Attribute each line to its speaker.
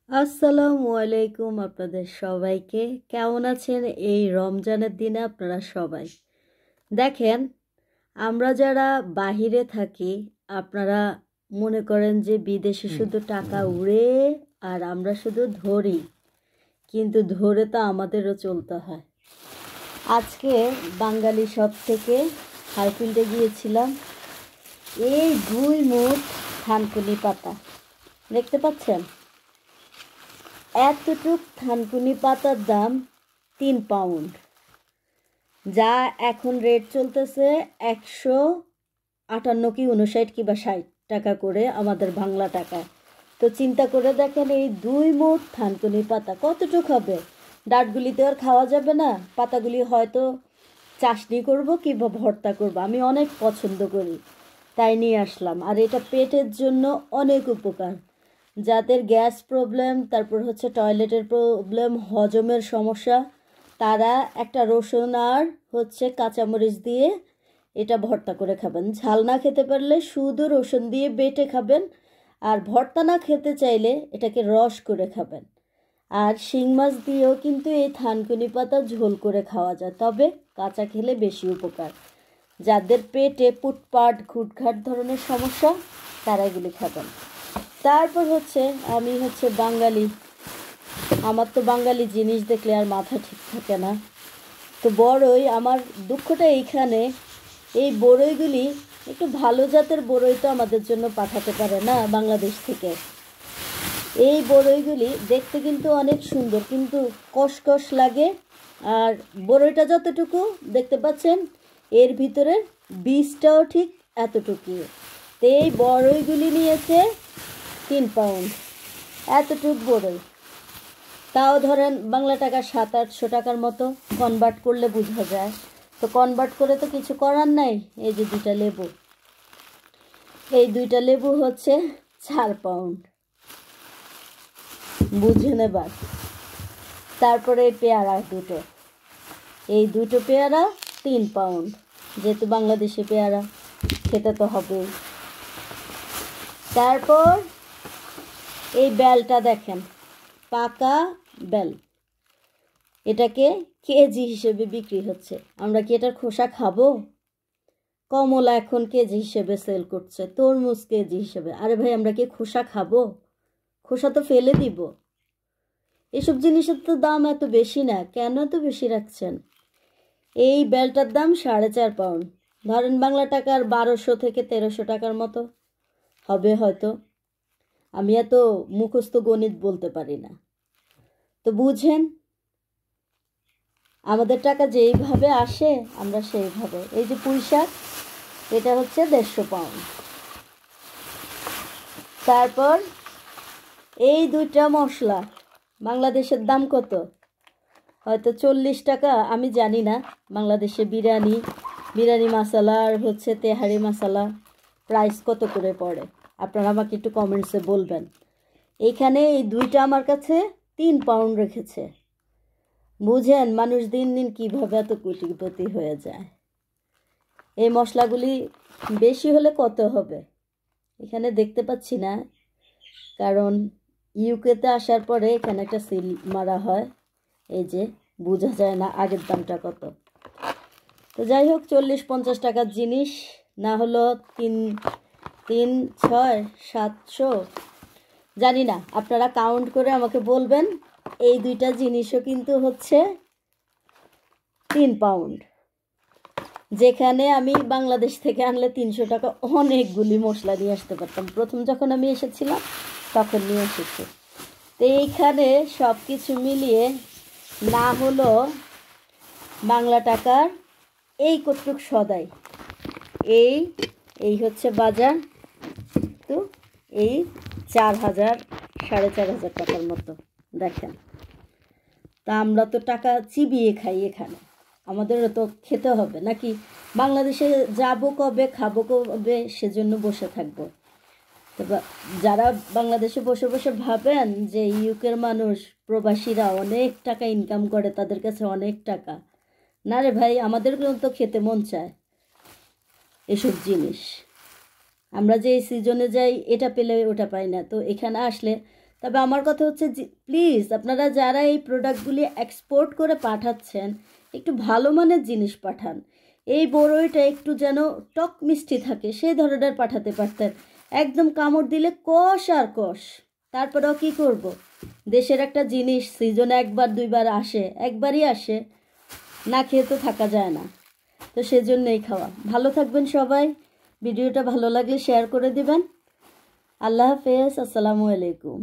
Speaker 1: আসসালামু আলাইকুম আপনাদের সবাইকে। কেমন আছেন এই রমজানের দিনে আপনারা সবাই? দেখেন, আমরা যারা বাহিরে থাকি, আপনারা মনে করেন যে বিদেশে শুধু টাকা উড়ে আর আমরা শুধু ধরি, কিন্তু ধরে তো আমাদেরও চলতে হয়। আজকে বাঙালি শপ থেকে হারকিনতে গিয়েছিলাম। এই 2 মুঠ থানকুনি পাতা দেখতে পাচ্ছেন? এতটুক থানকুনি পাতার দাম 3 পাউন্ড, যা এখন রেট চলতেছে 158 কি 59 কি বা 60 টাকা করে আমাদের বাংলা টাকায়। তো চিন্তা করে দেখেন, এই 2 মুঠ থানকুনি পাতা কতটুক হবে? ডাঁটগুলি তো আর খাওয়া যাবে না, পাতাগুলি হয়তো চাটনি করব কিংবা ভর্তা করব। আমি অনেক পছন্দ করি, তাই নিয়ে আসলাম। আর এটা পেটের জন্য অনেক উপকার। যাদের গ্যাস প্রবলেম, তারপর হচ্ছে টয়লেটের প্রবলেম, হজমের সমস্যা, তারা একটা রসুন আর হচ্ছে কাঁচামরিচ দিয়ে এটা ভর্তা করে খাবেন। ঝাল না খেতে পারলে শুধু রসুন দিয়ে বেটে খাবেন, আর ভর্তা না খেতে চাইলে এটাকে রস করে খাবেন। আর শিং মাছ দিয়েও কিন্তু এই থানকুনি পাতা ঝোল করে খাওয়া যায়, তবে কাঁচা খেলে বেশি উপকার। যাদের পেটে পুটপাট খুটখাট ধরনের সমস্যা, তারা এগুলি খাবেন। তারপর হচ্ছে আমি হচ্ছে বাঙালি, আমার তো বাঙালি জিনিস দেখলে আর মাথা ঠিক থাকে না। তো বড়ই, আমার দুঃখটা এইখানে, এই বড়ইগুলি একটু ভালো জাতের বড়ই তো আমাদের জন্য পাঠাতে পারে না বাংলাদেশ থেকে। এই বড়ইগুলি দেখতে কিন্তু অনেক সুন্দর, কিন্তু কষকষ লাগে। আর বড়ইটা যতটুকু দেখতে পাচ্ছেন, এর ভিতরে বীজটাও ঠিক এতটুকু। তো এই বড়ইগুলি নিয়েছে 3 পাউন্ড, এতটুক বড়ই। তাও ধরেন বাংলা টাকা 700-800 টাকার মতো, কনভার্ট করলে বোঝা যায়। তো কনভার্ট করে তো কিছু করার নাই। এই যে 2টা লেবু, এই 2টা লেবু হচ্ছে 4 পাউন্ড, বুঝে নেবার। তারপরে এই পেয়ারা দুটো, এই 2টো পেয়ারা 3 পাউন্ড, যেহেতু বাংলাদেশি পেয়ারা খেতে তো হবেই। তারপর এই বেলটা দেখেন, পাকা বেল, এটাকে কেজি হিসেবে বিক্রি হচ্ছে। আমরা কি এটার খোসা খাবো? কমলা এখন কেজি হিসেবে সেল করছে, তরমুজ কেজি হিসেবে। আরে ভাই, আমরা কি খোসা খাবো? খোসা তো ফেলে দিব। এসব জিনিসের তো দাম এত বেশি না, কেন এত বেশি রাখছেন? এই বেলটার দাম 4.5 পাউন্ড, ধরেন বাংলা টাকার 1200 থেকে 1300 টাকার মতো হবে হয়তো। আমি এত মুখস্থ গণিত বলতে পারি না। তো বুঝেন, আমাদের টাকা যেইভাবে আসে আমরা সেইভাবে। এই যে পুঁই শাক, এটা হচ্ছে 150 পাউন্ড। তারপর এই 2টা মশলা, বাংলাদেশের দাম কত? হয়তো 40 টাকা, আমি জানি না। বাংলাদেশে বিরিয়ানি মশলা আর হচ্ছে তেহারি মশলা প্রাইস কত করে পড়ে, আপনারা আমাকে একটু কমেন্টসে বলবেন। এইখানে এই 2টা আমার কাছে 3 পাউন্ড রেখেছে। বুঝেন মানুষ দিন দিন কীভাবে এত কোটিপতি হয়ে যায়। এই মশলাগুলি বেশি হলে কত হবে এখানে দেখতে পাচ্ছি না, কারণ ইউকেতে আসার পরে এখানে একটা সিল মারা হয়, এই যে বোঝা যায় না আগের দামটা কত। তো যাই হোক, 40-50 টাকার জিনিস না হলো 3-6-700, জানি না, আপনারা কাউন্ট করে আমাকে বলবেন। এই 2টা জিনিসও কিন্তু হচ্ছে 3 পাউন্ড, যেখানে আমি বাংলাদেশ থেকে আনলে 300 টাকা অনেকগুলি মশলা নিয়ে আসতে পারতাম। প্রথম যখন আমি এসেছিলাম তখন নিয়ে এসেছি। তো এইখানে সব কিছু মিলিয়ে না হলো বাংলা টাকার এই কতটুক সদাই, এই এই হচ্ছে বাজার। তো এই 4000 4500 টাকার মতো দেখেন। তা আমরা তো টাকা চিবিয়ে খাই এখানে, আমাদেরও তো খেতে হবে নাকি? বাংলাদেশে যাব কবে, খাবো কবে, সেজন্য বসে থাকবো। তো যারা বাংলাদেশে বসে বসে ভাবেন যে ইউকের মানুষ, প্রবাসীরা অনেক টাকা ইনকাম করে, তাদের কাছে অনেক টাকা, না রে ভাই, আমাদেরকেও তো খেতে মন চায় এসব জিনিস। আমরা যে সিজনে যাই এটা পেলে ওটা পাই না, তো এখানে আসলে তবে আমার কথা হচ্ছে যে প্লিজ আপনারা যারা এই প্রোডাক্টগুলি এক্সপোর্ট করে পাঠাচ্ছেন একটু ভালো মানের জিনিস পাঠান। এই বড়ইটা একটু যেন টক মিষ্টি থাকে সেই ধরনের পাঠাতে পারতেন। একদম কামড় দিলে কষ আর কষ। তারপরেও কি করব, দেশের একটা জিনিস সিজনে একবার দুইবার আসে, একবারই আসে, না খেয়ে তো থাকা যায় না। তো সেজন্যই খাওয়া। ভালো থাকবেন সবাই। ভিডিওটা ভালো লাগলে শেয়ার করে দিবেন। আল্লাহ হাফেজ। আসসালামু আলাইকুম।